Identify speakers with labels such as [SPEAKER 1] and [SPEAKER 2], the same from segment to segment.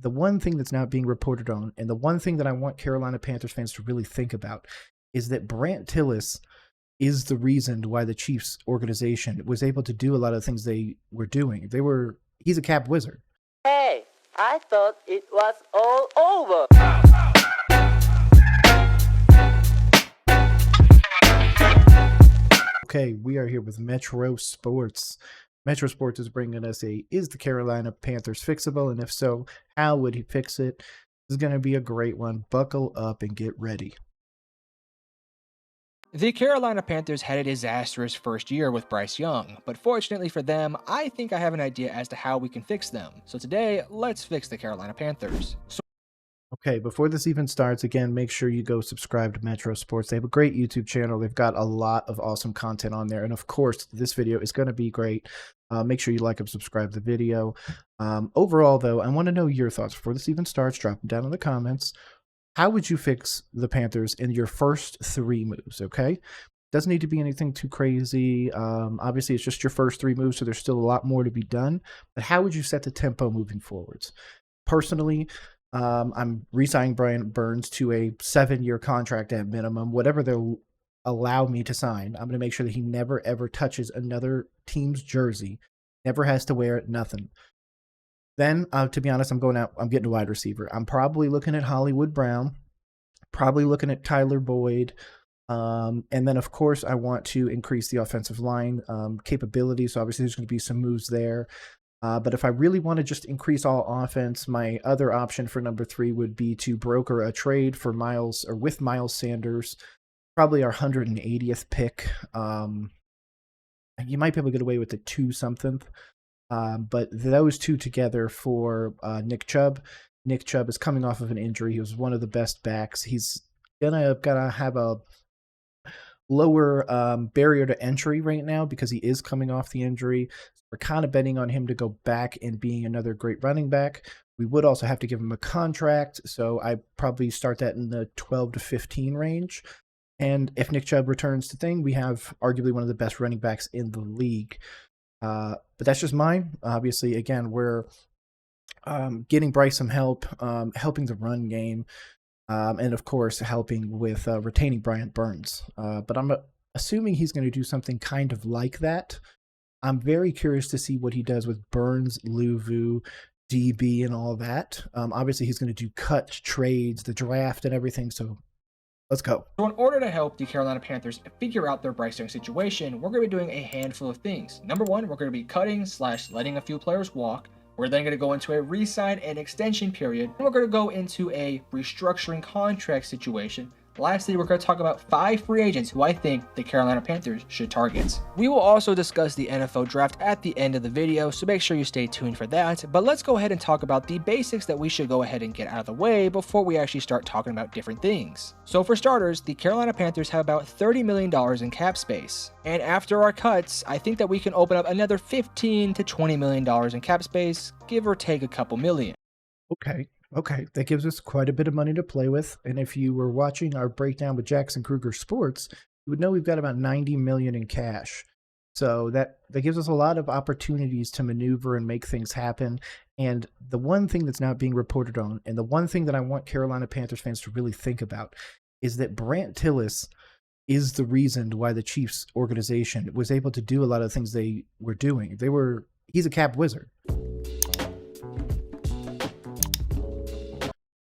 [SPEAKER 1] the one thing that's not being reported on, and the one thing that I want Carolina Panthers fans to really think about, is that Brant Tillis is the reason why the Chiefs organization was able to do a lot of the things they were doing. He's a cap wizard.
[SPEAKER 2] Hey, I thought it was all over.
[SPEAKER 1] Okay, we are here with MetroSports. MetroSports is bringing us is the Carolina Panthers fixable? And if so, how would he fix it? This is going to be a great one. Buckle up and get ready.
[SPEAKER 3] The Carolina Panthers had a disastrous first year with Bryce Young, but fortunately for them, I think I have an idea as to how we can fix them. So today, let's fix the Carolina Panthers.
[SPEAKER 1] Okay, before this even starts, again, make sure you go subscribe to MetroSports. They have a great YouTube channel. They've got a lot of awesome content on there. And of course, this video is going to be great. Make sure you like and subscribe to the video. Overall, though, I want to know your thoughts. Before this even starts, drop them down in the comments. How would you fix the Panthers in your first 3 moves, okay? Doesn't need to be anything too crazy. Obviously, it's just your first 3 moves, so there's still a lot more to be done. But how would you set the tempo moving forwards? Personally, I'm re-signing Brian Burns to a 7-year contract at minimum. Whatever they'll allow me to sign, I'm going to make sure that he never, ever touches another team's jersey. Never has to wear it, nothing. Then, to be honest, I'm getting a wide receiver. I'm probably looking at Hollywood Brown, probably looking at Tyler Boyd. And then, of course, I want to increase the offensive line capability. So obviously there's going to be some moves there. But if I really want to just increase all offense, my other option for number 3 would be to broker a trade for with Miles Sanders, probably our 180th pick. You might be able to get away with the 2-something. But those 2 together for Nick Chubb. Nick Chubb is coming off of an injury. He was one of the best backs. He's gonna have a lower barrier to entry right now because he is coming off the injury. We're kind of betting on him to go back and being another great running back. We would also have to give him a contract, so I probably start that in the 12 to 15 range. And if Nick Chubb returns to thing, we have arguably one of the best running backs in the league. But that's just mine. Obviously, again, we're getting Bryce some help, helping the run game, and of course, helping with retaining Brian Burns. But I'm assuming he's going to do something kind of like that. I'm very curious to see what he does with Burns, Luvu, DB, and all that. Obviously, he's going to do cuts, trades, the draft, and everything. So let's go.
[SPEAKER 3] So in order to help the Carolina Panthers figure out their Bryce Young situation, we're going to be doing a handful of things. Number 1, we're going to be cutting / letting a few players walk. We're then going to go into a re-sign and extension period. And we're going to go into a restructuring contract situation. Lastly, we're going to talk about 5 free agents who I think the Carolina Panthers should target. We will also discuss the NFL draft at the end of the video, so make sure you stay tuned for that. But let's go ahead and talk about the basics that we should go ahead and get out of the way before we actually start talking about different things. So for starters, the Carolina Panthers have about $30 million in cap space. And after our cuts, I think that we can open up another $15 to $20 million in cap space, give or take a couple million.
[SPEAKER 1] Okay, that gives us quite a bit of money to play with. And if you were watching our breakdown with Jackson Kruger Sports, you would know we've got about $90 million in cash. So that gives us a lot of opportunities to maneuver and make things happen. And the one thing that's not being reported on, and the one thing that I want Carolina Panthers fans to really think about, is that Brant Tillis is the reason why the Chiefs organization was able to do a lot of the things they were doing. He's a cap wizard.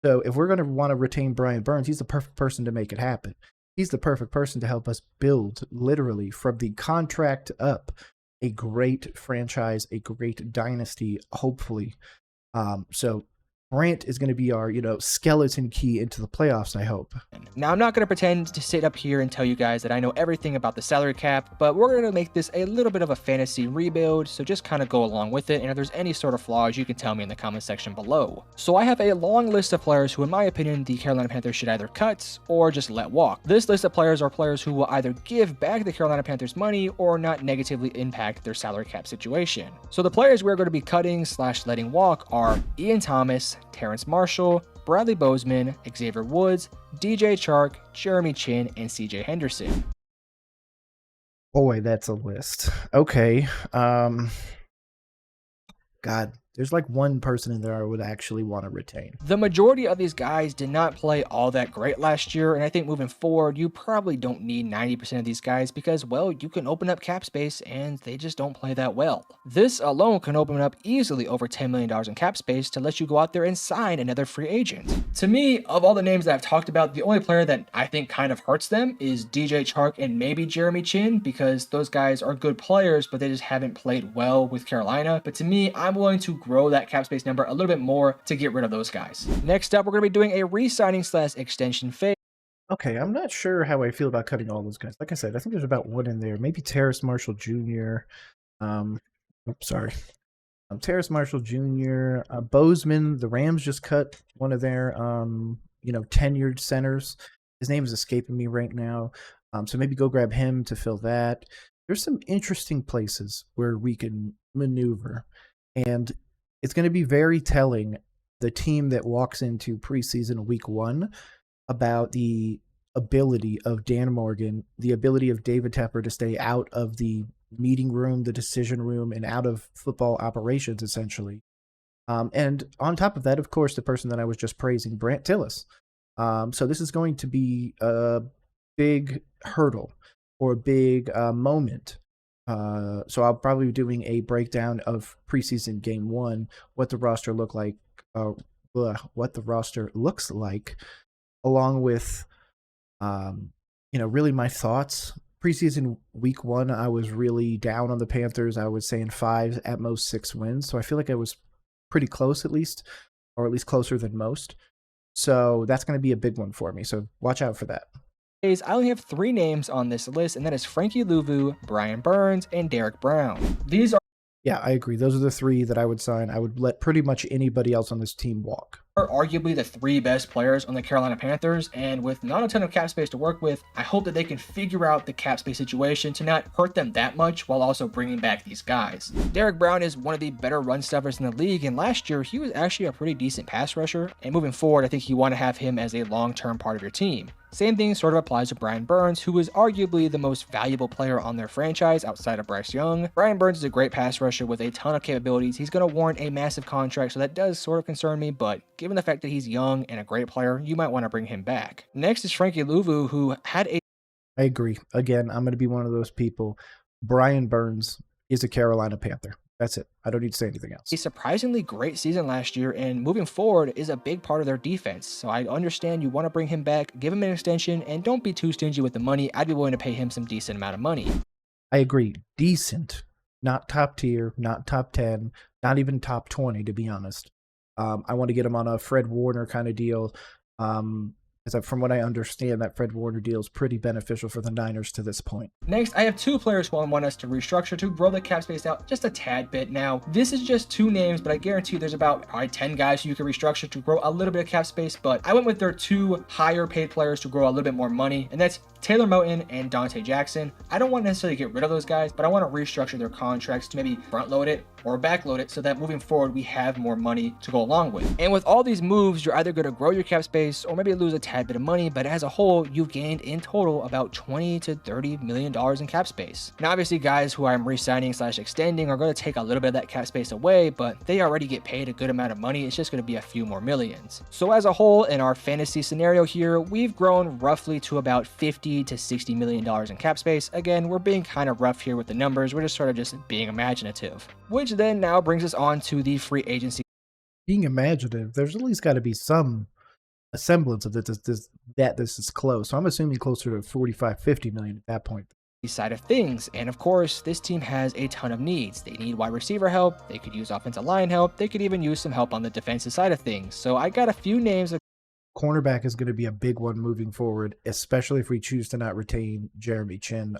[SPEAKER 1] So if we're going to want to retain Brian Burns, he's the perfect person to make it happen. He's the perfect person to help us build, literally, from the contract up, a great franchise, a great dynasty, hopefully. So Brant is going to be our, skeleton key into the playoffs, I hope.
[SPEAKER 3] Now, I'm not going to pretend to sit up here and tell you guys that I know everything about the salary cap, but we're going to make this a little bit of a fantasy rebuild, so just kind of go along with it, and if there's any sort of flaws, you can tell me in the comment section below. So I have a long list of players who, in my opinion, the Carolina Panthers should either cut or just let walk. This list of players are players who will either give back the Carolina Panthers money or not negatively impact their salary cap situation. So the players we're going to be cutting / letting walk are Ian Thomas, Terrence Marshall, Bradley Bozeman, Xavier Woods, DJ Chark, Jeremy Chin, and CJ Henderson.
[SPEAKER 1] Boy, that's a list. Okay. God, there's like one person in there I would actually want to retain.
[SPEAKER 3] The majority of these guys did not play all that great last year, and I think moving forward, you probably don't need 90% of these guys because, well, you can open up cap space and they just don't play that well. This alone can open up easily over $10 million in cap space to let you go out there and sign another free agent. To me, of all the names that I've talked about, the only player that I think kind of hurts them is DJ Chark and maybe Jeremy Chin, because those guys are good players, but they just haven't played well with Carolina. But to me, I'm willing to grow that cap space number a little bit more to get rid of those guys. Next up, we're going to be doing a re-signing / extension phase.
[SPEAKER 1] Okay, I'm not sure how I feel about cutting all those guys. Like I said, I think there's about one in there. Maybe Terrace Marshall Jr. Terrace Marshall Jr. Bozeman. The Rams just cut one of their tenured centers. His name is escaping me right now. So maybe go grab him to fill that. There's some interesting places where we can maneuver, and it's going to be very telling, the team that walks into preseason week 1, about the ability of Dan Morgan, the ability of David Tepper to stay out of the meeting room, the decision room, and out of football operations, essentially. And on top of that, of course, the person that I was just praising, Brant Tillis. So this is going to be a big hurdle or a big moment. So I'll probably be doing a breakdown of preseason game 1, what the roster looks like, along with, really my thoughts. Preseason week 1, I was really down on the Panthers. I was saying 5, at most 6 wins. So I feel like I was pretty close, at least, or at least closer than most. So that's going to be a big one for me. So watch out for that.
[SPEAKER 3] I only have 3 names on this list, and that is Frankie Louvu, Brian Burns, and Derek Brown. These
[SPEAKER 1] Yeah, I agree. Those are the 3 that I would sign. I would let pretty much anybody else on this team walk.
[SPEAKER 3] are arguably the 3 best players on the Carolina Panthers, and with not a ton of cap space to work with, I hope that they can figure out the cap space situation to not hurt them that much while also bringing back these guys. Derek Brown is one of the better run stuffers in the league, and last year he was actually a pretty decent pass rusher, and moving forward I think you want to have him as a long-term part of your team. Same thing sort of applies to Brian Burns, who is arguably the most valuable player on their franchise outside of Bryce Young. Brian Burns is a great pass rusher with a ton of capabilities. He's going to warrant a massive contract, so that does sort of concern me, but given the fact that he's young and a great player, you might want to bring him back. Next is Frankie Louvu, who had a...
[SPEAKER 1] I agree. Again, I'm going to be one of those people. Brian Burns is a Carolina Panther. That's it. I don't need to say anything else.
[SPEAKER 3] A surprisingly great season last year, and moving forward is a big part of their defense. So I understand you want to bring him back, give him an extension, and don't be too stingy with the money. I'd be willing to pay him some decent amount of money.
[SPEAKER 1] I agree. Decent. Not top tier, not top 10, not even top 20, to be honest. I want to get him on a Fred Warner kind of deal. From what I understand, that Fred Warner deal is pretty beneficial for the Niners to this point.
[SPEAKER 3] Next, I have 2 players who I want us to restructure to grow the cap space out just a tad bit. Now, this is just 2 names, but I guarantee you there's about 10 guys who you can restructure to grow a little bit of cap space, but I went with their 2 higher paid players to grow a little bit more money, and that's Taylor Moton and Dante Jackson. I don't want to necessarily get rid of those guys, but I want to restructure their contracts to maybe front load it or back load it so that moving forward we have more money to go along with. And with all these moves, you're either going to grow your cap space or maybe lose a tad bit of money, but as a whole, you've gained in total about $20 to $30 million in cap space. Now, obviously, guys who I'm re-signing / extending are going to take a little bit of that cap space away, but they already get paid a good amount of money. It's just going to be a few more millions. So as a whole, in our fantasy scenario here, we've grown roughly to about $50 to $60 million in cap space. Again, we're being kind of rough here with the numbers. We're just sort of just being imaginative, which then now brings us on to the free agency.
[SPEAKER 1] Being imaginative, there's at least got to be some semblance of this is close. So I'm assuming closer to 45-50 million at that point.
[SPEAKER 3] Side of things, and of course this team has a ton of needs. They need wide receiver help, they could use offensive line help, they could even use some help on the defensive side of things. So I got a few names.
[SPEAKER 1] Cornerback is going to be a big one moving forward, especially if we choose to not retain Jeremy Chin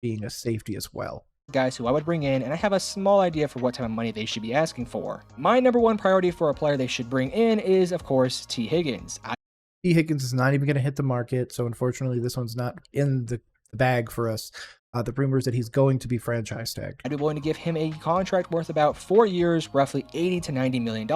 [SPEAKER 1] being a safety as well.
[SPEAKER 3] Guys who I would bring in, and I have a small idea for what type of money they should be asking for. My number 1 priority for a player they should bring in is, of course, T. Higgins.
[SPEAKER 1] T. Higgins is not even going to hit the market, so unfortunately this one's not in the bag for us. the rumors that he's going to be franchise tagged.
[SPEAKER 3] I'd be willing to give him a contract worth about 4 years, roughly $80 to $90 million.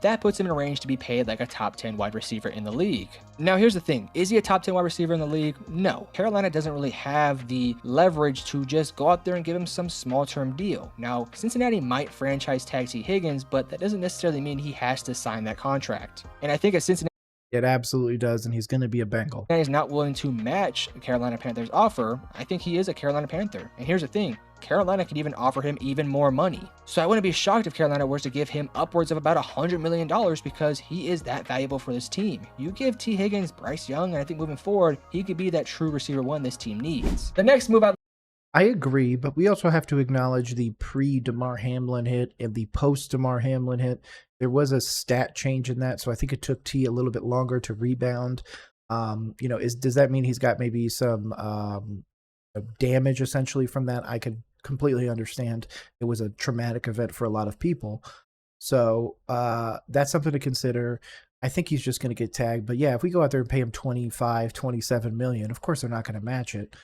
[SPEAKER 3] That puts him in a range to be paid like a top 10 wide receiver in the league. Now, here's the thing. Is he a top 10 wide receiver in the league? No. Carolina doesn't really have the leverage to just go out there and give him some small-term deal. Now, Cincinnati might franchise tag T. Higgins, but that doesn't necessarily mean he has to sign that contract. And I think at Cincinnati,
[SPEAKER 1] It absolutely does, and he's going to be a Bengal.
[SPEAKER 3] is not willing to match Carolina Panthers' offer, I think he is a Carolina Panther. And here's the thing. Carolina could even offer him even more money. So I wouldn't be shocked if Carolina was to give him upwards of about $100 million because he is that valuable for this team. You give T. Higgins, Bryce Young, and I think moving forward, he could be that true receiver one this team needs. The next move
[SPEAKER 1] I agree, but we also have to acknowledge the pre-Damar Hamlin hit and the post-Damar Hamlin hit. There was a stat change in that, so I think it took T a little bit longer to rebound. Does that mean he's got maybe some damage essentially from that? I could completely understand. It was a traumatic event for a lot of people. So that's something to consider. I think he's just going to get tagged. But yeah, if we go out there and pay him 25, 27 million, of course they're not going to match it.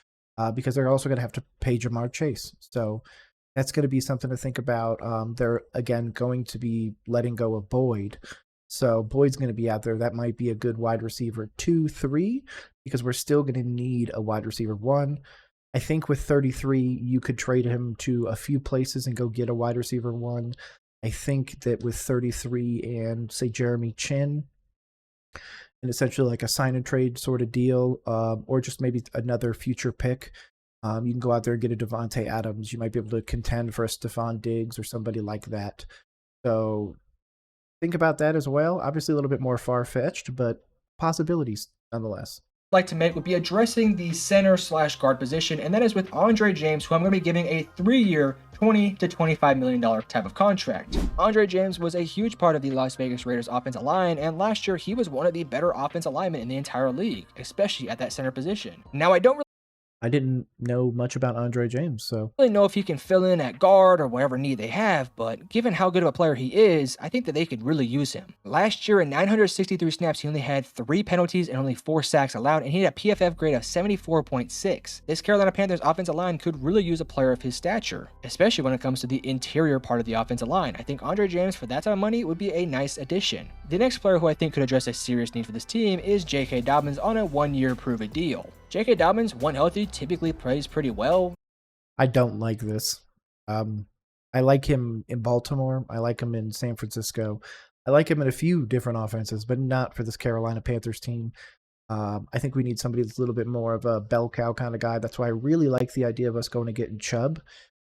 [SPEAKER 1] Because they're also going to have to pay Jamar Chase. So that's going to be something to think about. They're, again, going to be letting go of Boyd. So Boyd's going to be out there. That might be a good wide receiver 2, 3, because we're still going to need a wide receiver 1. I think with 33, you could trade him to a few places and go get a wide receiver 1. I think that with 33 and, say, Jeremy Chin, and essentially like a sign and trade sort of deal, or just maybe another future pick. You can go out there and get a Devontae Adams. You might be able to contend for a Stephon Diggs or somebody like that. So think about that as well. Obviously a little bit more far-fetched, but possibilities nonetheless.
[SPEAKER 3] like to make would be addressing the center/guard position, and that is with Andre James, who I'm going to be giving a 3-year, $20 to $25 million type of contract. Andre James was a huge part of the Las Vegas Raiders offensive line, and last year he was one of the better offensive linemen in the entire league, especially at that center position. Now,
[SPEAKER 1] I didn't know much about Andre James, so
[SPEAKER 3] really know if he can fill in at guard or whatever need they have, but given how good of a player he is, I think that they could really use him. Last year in 963 snaps, he only had 3 penalties and only 4 sacks allowed, and he had a PFF grade of 74.6. This Carolina Panthers offensive line could really use a player of his stature, especially when it comes to the interior part of the offensive line. I think Andre James, for that type of money, would be a nice addition. The next player who I think could address a serious need for this team is J.K. Dobbins on a 1-year prove-it deal. J.K. Dobbins, when healthy, typically plays pretty well.
[SPEAKER 1] I don't like this. I like him in Baltimore. I like him in San Francisco. I like him in a few different offenses, but not for this Carolina Panthers team. I think we need somebody that's a little bit more of a bell cow kind of guy. That's why I really like the idea of us going to get Chubb.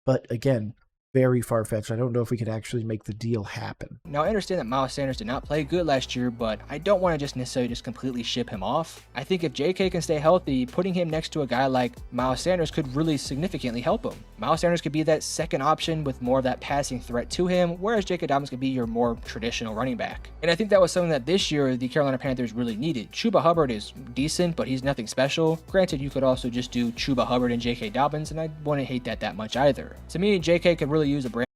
[SPEAKER 1] But again, very far-fetched. I don't know if we could actually make the deal happen.
[SPEAKER 3] Now, I understand that Miles Sanders did not play good last year, but I don't want to just necessarily just completely ship him off. I think if JK can stay healthy, putting him next to a guy like Miles Sanders could really significantly help him. Miles Sanders could be that second option with more of that passing threat to him, whereas J.K. Dobbins could be your more traditional running back. And I think that was something that this year the Carolina Panthers really needed. Chuba Hubbard is decent, but he's nothing special. Granted, you could also just do Chuba Hubbard and J.K. Dobbins, and I wouldn't hate that much either. To me, J.K. could really use a brand.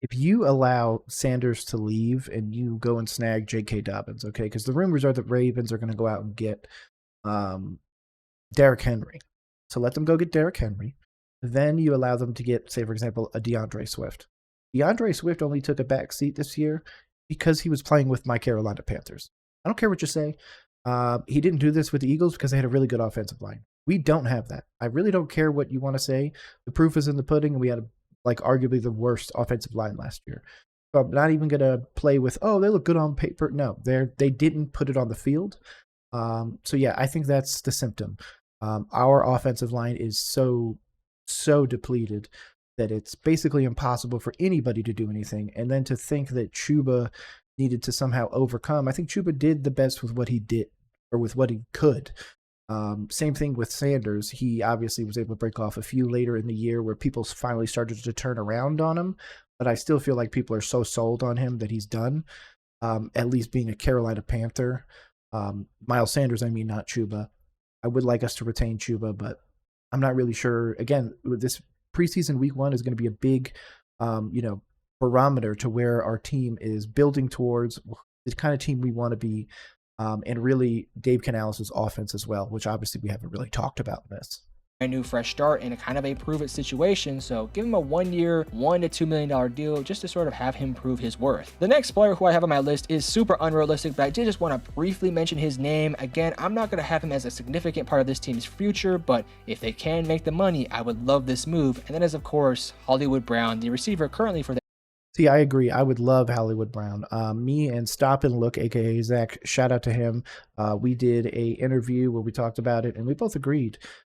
[SPEAKER 1] If you allow Sanders to leave and you go and snag J.K. Dobbins, okay, because the rumors are that Ravens are going to go out and get Derrick Henry. So let them go get Derrick Henry. Then you allow them to get, say, for example, a DeAndre Swift. DeAndre Swift only took a back seat this year because he was playing with my Carolina Panthers. I don't care what you say. He didn't do this with the Eagles because they had a really good offensive line. We don't have that. I really don't care what you want to say. The proof is in the pudding, and we had arguably the worst offensive line last year. So I'm not even going to play with, oh, they look good on paper. No, they didn't put it on the field. So yeah, I think that's the symptom. Our offensive line is so depleted that it's basically impossible for anybody to do anything. And then to think that Chuba needed to somehow overcome, I think Chuba did the best with what he did, or with what he could. Same thing with Sanders. He obviously was able to break off a few later in the year where people finally started to turn around on him. But I still feel like people are so sold on him that he's done, at least being a Carolina Panther. Miles Sanders, I mean, not Chuba. I would like us to retain Chuba, but I'm not really sure. Again, this preseason week 1 is going to be a big, barometer to where our team is building towards, the kind of team we want to be. And really Dave Canales' offense as well, which obviously we haven't really talked about in this.
[SPEAKER 3] a new fresh start in a kind of a prove it situation, so give him a 1 year, $1 to $2 million deal just to sort of have him prove his worth. The next player who I have on my list is super unrealistic, but I did just want to briefly mention his name. Again, I'm not going to have him as a significant part of this team's future, but if they can make the money, I would love this move. And that is, of course, Hollywood Brown, the receiver currently for the
[SPEAKER 1] See, I agree. I would love Hollywood Brown. Me and Stop and Look, aka Zach, shout out to him. We did a interview where we talked about it, and we both agreed.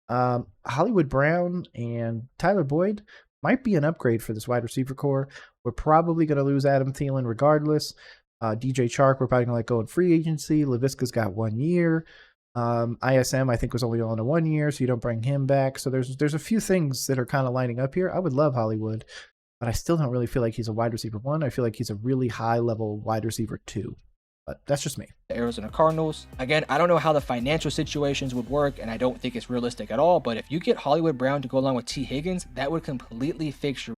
[SPEAKER 1] Hollywood Brown and Tyler Boyd might be an upgrade for this wide receiver core. We're probably going to lose Adam Thielen regardless. DJ Chark, we're probably going to let go in free agency. Laviska's got 1 year. ISM, I think, was only on a 1 year, so you don't bring him back. So there's a few things that are kind of lining up here. I would love Hollywood, but I still don't really feel like he's a wide receiver 1. I feel like he's a really high-level wide receiver 2. But that's just me.
[SPEAKER 3] Arizona Cardinals. Again, I don't know how the financial situations would work, and I don't think it's realistic at all, but if you get Hollywood Brown to go along with T. Higgins, that would completely fix your...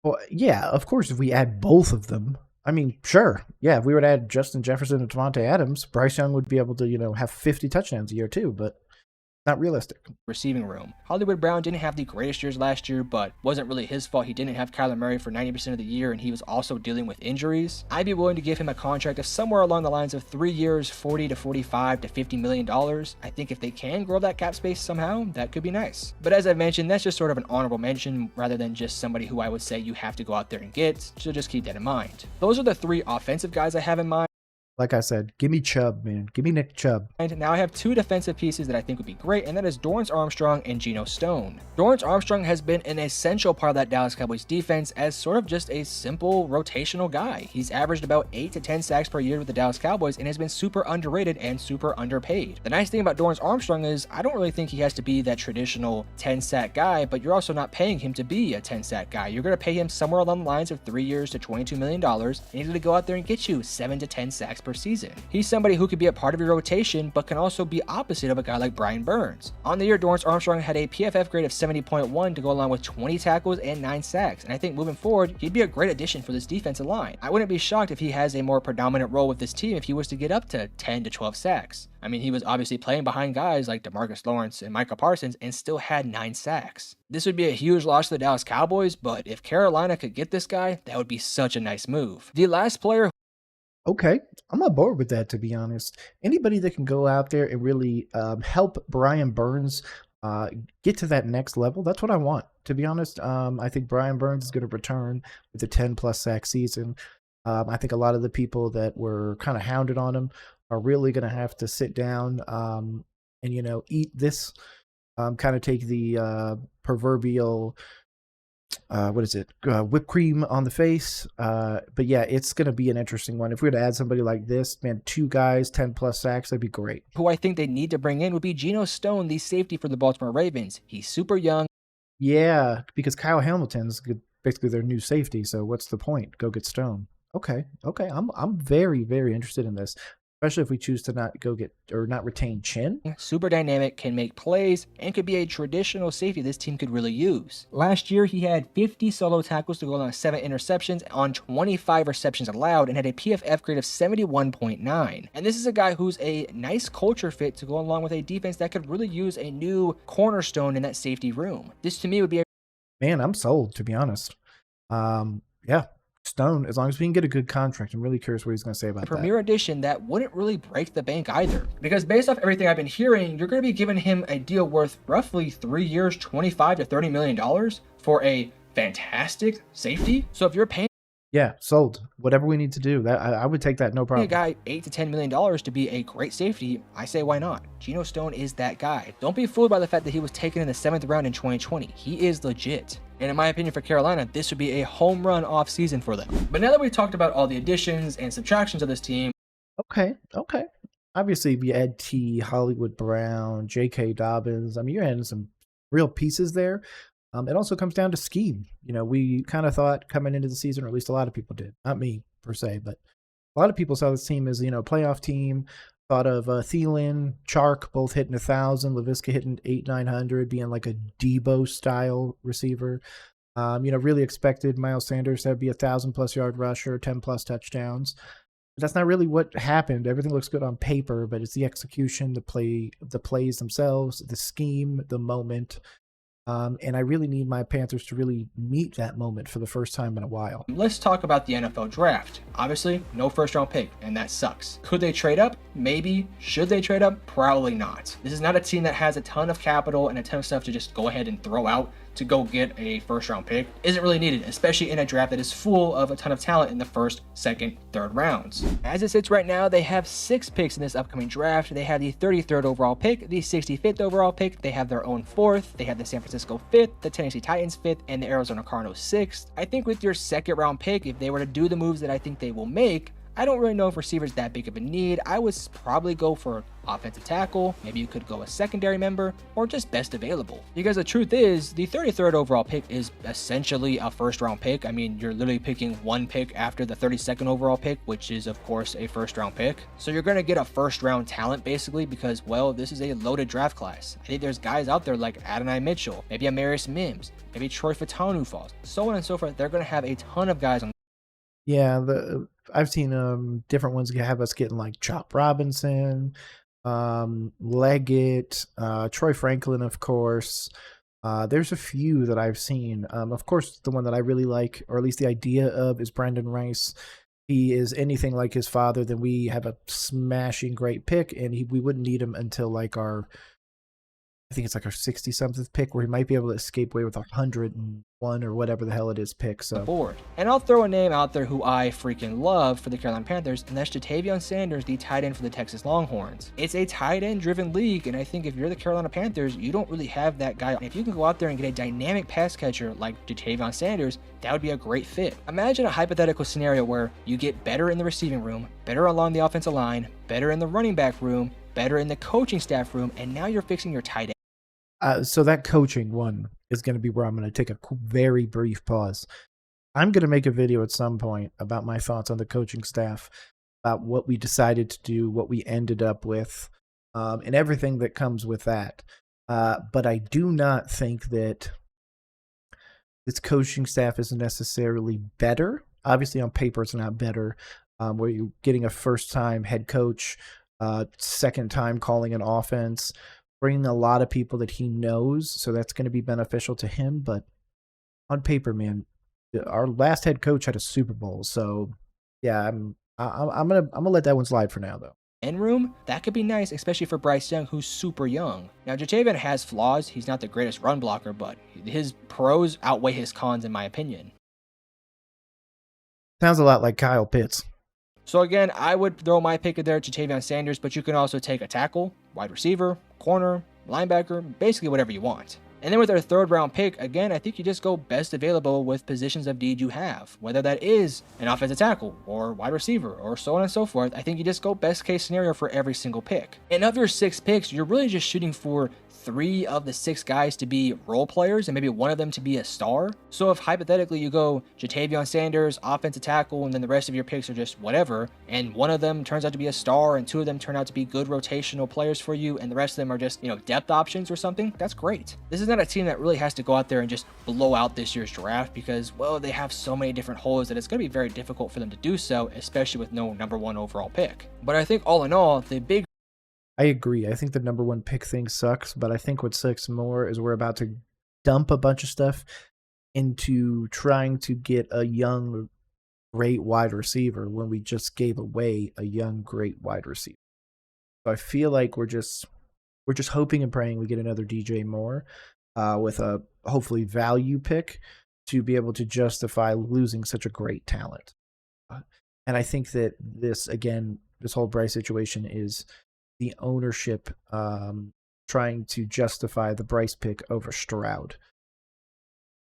[SPEAKER 1] Well, yeah, of course, if we add both of them, I mean, sure. Yeah, if we were to add Justin Jefferson and Devontae Adams, Bryce Young would be able to, have 50 touchdowns a year too, but not realistic.
[SPEAKER 3] Receiving room. Hollywood Brown didn't have the greatest years last year, but wasn't really his fault. He didn't have Kyler Murray for 90% of the year, and he was also dealing with injuries. I'd be willing to give him a contract of somewhere along the lines of 3 years, 40 to 45 to $50 million. I think if they can grow that cap space somehow, that could be nice. But as I've mentioned, that's just sort of an honorable mention rather than just somebody who I would say you have to go out there and get, so just keep that in mind. Those are the 3 offensive guys I have in mind.
[SPEAKER 1] Like I said, give me Chubb, man. Give me Nick Chubb.
[SPEAKER 3] And now I have 2 defensive pieces that I think would be great, and that is Dorrance Armstrong and Geno Stone. Dorrance Armstrong has been an essential part of that Dallas Cowboys defense as sort of just a simple rotational guy. He's averaged about 8 to 10 sacks per year with the Dallas Cowboys and has been super underrated and super underpaid. The nice thing about Dorrance Armstrong is I don't really think he has to be that traditional 10-sack guy, but you're also not paying him to be a 10-sack guy. You're going to pay him somewhere along the lines of 3 years to $22 million, and he's going to go out there and get you 7 to 10 sacks per season. He's somebody who could be a part of your rotation, but can also be opposite of a guy like Brian Burns. On the year, Dorrance Armstrong had a PFF grade of 70.1 to go along with 20 tackles and 9 sacks, and I think moving forward, he'd be a great addition for this defensive line. I wouldn't be shocked if he has a more predominant role with this team if he was to get up to 10 to 12 sacks. I mean, he was obviously playing behind guys like DeMarcus Lawrence and Micah Parsons and still had 9 sacks. This would be a huge loss to the Dallas Cowboys, but if Carolina could get this guy, that would be such a nice move. The last player...
[SPEAKER 1] Okay, I'm on board with that, to be honest. Anybody that can go out there and really help Brian Burns get to that next level, that's what I want, to be honest. I think Brian Burns is going to return with a 10-plus sack season. I think a lot of the people that were kind of hounded on him are really going to have to sit down and, eat this, kind of take the proverbial... whipped cream on the face. But yeah, it's going to be an interesting one. If we were to add somebody like this, man, 2 guys, 10-plus sacks, that'd be great.
[SPEAKER 3] Who I think they need to bring in would be Geno Stone, the safety for the Baltimore Ravens. He's super young.
[SPEAKER 1] Yeah, because Kyle Hamilton's basically their new safety, so what's the point? Go get Stone. Okay. I'm very, very interested in this. Especially if we choose to not retain Chin.
[SPEAKER 3] Super dynamic, can make plays, and could be a traditional safety this team could really use. Last year, he had 50 solo tackles to go along with 7 interceptions on 25 receptions allowed and had a PFF grade of 71.9. And this is a guy who's a nice culture fit to go along with a defense that could really use a new cornerstone in that safety room. This to me would be a...
[SPEAKER 1] Man, I'm sold, to be honest. Yeah. Stone, as long as we can get a good contract. I'm really curious what he's going to say about that.
[SPEAKER 3] Premier edition that wouldn't really break the bank either. Because based off everything I've been hearing, you're going to be giving him a deal worth roughly 3 years, $25 to $30 million for a fantastic safety. So if you're paying...
[SPEAKER 1] Yeah, sold. Whatever we need to do, that I would take that, no problem.
[SPEAKER 3] A guy $8 to $10 million to be a great safety, I say why not? Geno Stone is that guy. Don't be fooled by the fact that he was taken in the 7th round in 2020. He is legit. And in my opinion, for Carolina, this would be a home run off season for them. But now that we've talked about all the additions and subtractions of this team.
[SPEAKER 1] Okay. Obviously, if you add T, Hollywood Brown, J.K. Dobbins, I mean, you're adding some real pieces there. It also comes down to scheme. We kind of thought coming into the season, or at least a lot of people did, not me per se, but a lot of people saw this team as, playoff team. Thought of Thielen, Chark, both hitting 1,000, Laviska hitting 800-900, being like a Debo-style receiver. Really expected Miles Sanders to be 1,000-plus yard rusher, 10-plus touchdowns. That's not really what happened. Everything looks good on paper, but it's the execution, the plays themselves, the scheme, the moment. And I really need my Panthers to really meet that moment for the first time in a while.
[SPEAKER 3] Let's talk about the NFL draft. Obviously, no first round pick, and that sucks. Could they trade up? Maybe. Should they trade up? Probably not. This is not a team that has a ton of capital and a ton of stuff to just go ahead and throw out to go get a first round pick. Isn't really needed, especially in a draft that is full of a ton of talent in the first, second, third rounds. As it sits right now, they have 6 picks in this upcoming draft. They have the 33rd overall pick, the 65th overall pick, they have their own 4th, they have the San Francisco 5th, the Tennessee Titans 5th, and the Arizona Cardinals 6th. I think with your second round pick, if they were to do the moves that I think they will make, I don't really know if receiver's that big of a need. I would probably go for offensive tackle. Maybe you could go a secondary member or just best available. Because the truth is, the 33rd overall pick is essentially a first round pick. I mean, you're literally picking one pick after the 32nd overall pick, which is of course a first round pick. So you're going to get a first round talent basically because, well, this is a loaded draft class. I think there's guys out there like Adonai Mitchell, maybe Amarius Mims, maybe Troy Fatanu falls, so on and so forth. They're going to have a ton of guys on.
[SPEAKER 1] Yeah, I've seen different ones have us getting like Chop Robinson, Leggett, Troy Franklin, of course. There's a few that I've seen. Of course, the one that I really like, or at least the idea of, is Brandon Rice. He is anything like his father, then we have a smashing great pick, and we wouldn't need him until like I think it's like our 60-something pick, where he might be able to escape away with 101 or whatever the hell it is pick. So
[SPEAKER 3] board. And I'll throw a name out there who I freaking love for the Carolina Panthers, and that's Jatavion Sanders, the tight end for the Texas Longhorns. It's a tight end driven league, and I think if you're the Carolina Panthers, you don't really have that guy. If you can go out there and get a dynamic pass catcher like Jatavion Sanders, that would be a great fit. Imagine a hypothetical scenario where you get better in the receiving room, better along the offensive line, better in the running back room, better in the coaching staff room, and now you're fixing your tight end.
[SPEAKER 1] So that coaching one is going to be where I'm going to take a very brief pause. I'm going to make a video at some point about my thoughts on the coaching staff, about what we decided to do, what we ended up with, and everything that comes with that. But I do not think that this coaching staff is necessarily better. Obviously, on paper, it's not better. Where you're getting a first-time head coach, second time calling an offense, bringing a lot of people that he knows, so that's going to be beneficial to him. But on paper, man, our last head coach had a Super Bowl, so yeah, I'm gonna let that one slide for now, though.
[SPEAKER 3] End room, that could be nice, especially for Bryce Young, who's super young. Now, Jatavion has flaws. He's not the greatest run blocker, but his pros outweigh his cons, in my opinion.
[SPEAKER 1] Sounds a lot like Kyle Pitts.
[SPEAKER 3] So again, I would throw my pick in there, Jatavion Sanders, but you can also take a tackle, wide receiver, corner, linebacker, basically whatever you want. And then with our third round pick, again, I think you just go best available with positions of need you have, whether that is an offensive tackle or wide receiver or so on and so forth. I think you just go best case scenario for every single pick. And of your 6 picks, you're really just shooting for 3 of the 6 guys to be role players and maybe one of them to be a star. So if hypothetically you go Jatavion Sanders, offensive tackle, and then the rest of your picks are just whatever, and one of them turns out to be a star and 2 of them turn out to be good rotational players for you, and the rest of them are just, depth options or something, that's great. This is not a team that really has to go out there and just blow out this year's draft because, well, they have so many different holes that it's going to be very difficult for them to do so, especially with no number 1 overall pick. But I think all in all, the big
[SPEAKER 1] I agree. I think the number 1 pick thing sucks, but I think what sucks more is we're about to dump a bunch of stuff into trying to get a young, great wide receiver when we just gave away a young, great wide receiver. So I feel like we're just hoping and praying we get another DJ Moore with a hopefully value pick to be able to justify losing such a great talent. And I think that this whole Bryce situation is the ownership trying to justify the Bryce pick over Stroud.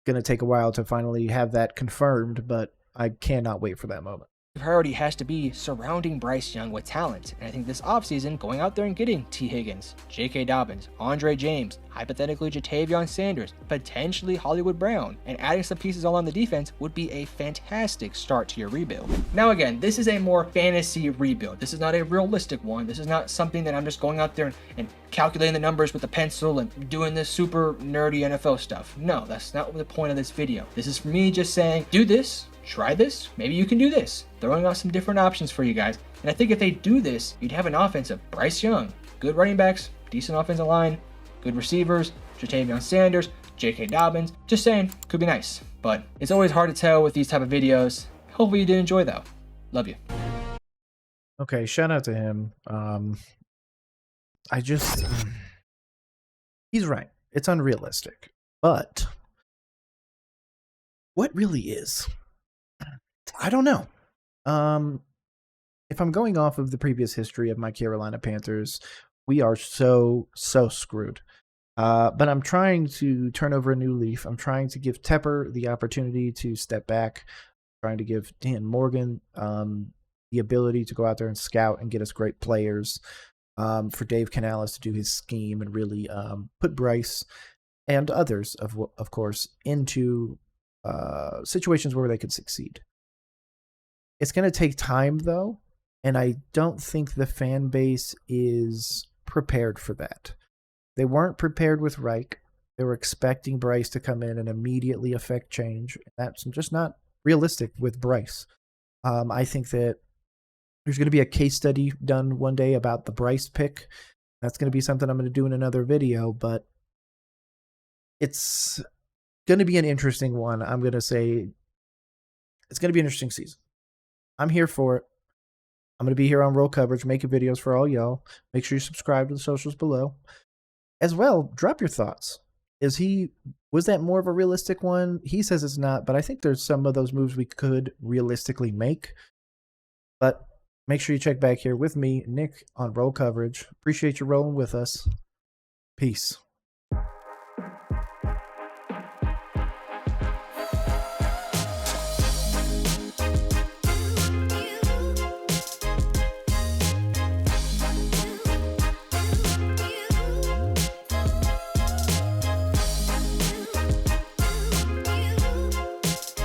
[SPEAKER 1] Going to take a while to finally have that confirmed, but I cannot wait for that moment.
[SPEAKER 3] priority has to be surrounding Bryce Young with talent. And I think this offseason, going out there and getting T. Higgins, J.K. Dobbins, Andre James, hypothetically Jatavion Sanders, potentially Hollywood Brown, and adding some pieces all on the defense would be a fantastic start to your rebuild. Now again, this is a more fantasy rebuild. This is not a realistic one. This is not something that I'm just going out there and calculating the numbers with a pencil and doing this super nerdy NFL stuff. No, that's not the point of this video. This is for me just saying, do this, try this. Maybe you can do this. Throwing out some different options for you guys. And I think if they do this, you'd have an offense of Bryce Young, good running backs, decent offensive line, good receivers, Jatavion Sanders, J.K. Dobbins. Just saying, could be nice. But it's always hard to tell with these type of videos. Hopefully you did enjoy though. Love you.
[SPEAKER 1] Okay, shout out to him. He's right. It's unrealistic. But what really is? I don't know. If I'm going off of the previous history of my Carolina Panthers, we are so screwed. But I'm trying to turn over a new leaf. I'm trying to give Tepper the opportunity to step back. I'm trying to give Dan Morgan the ability to go out there and scout and get us great players. For Dave McCandless to do his scheme and really put Bryce and others, of course, into situations where they could succeed. It's going to take time, though, and I don't think the fan base is prepared for that. They weren't prepared with Reich. They were expecting Bryce to come in and immediately affect change. That's just not realistic with Bryce. I think that there's going to be a case study done one day about the Bryce pick. That's going to be something I'm going to do in another video, but it's going to be an interesting one. I'm going to say it's going to be an interesting season. I'm here for it. I'm going to be here on Roll Coverage, making videos for all y'all. Make sure you subscribe to the socials below. As well, drop your thoughts. Was that more of a realistic one? He says it's not, but I think there's some of those moves we could realistically make. But make sure you check back here with me, Nick, on Roll Coverage. Appreciate you rolling with us. Peace.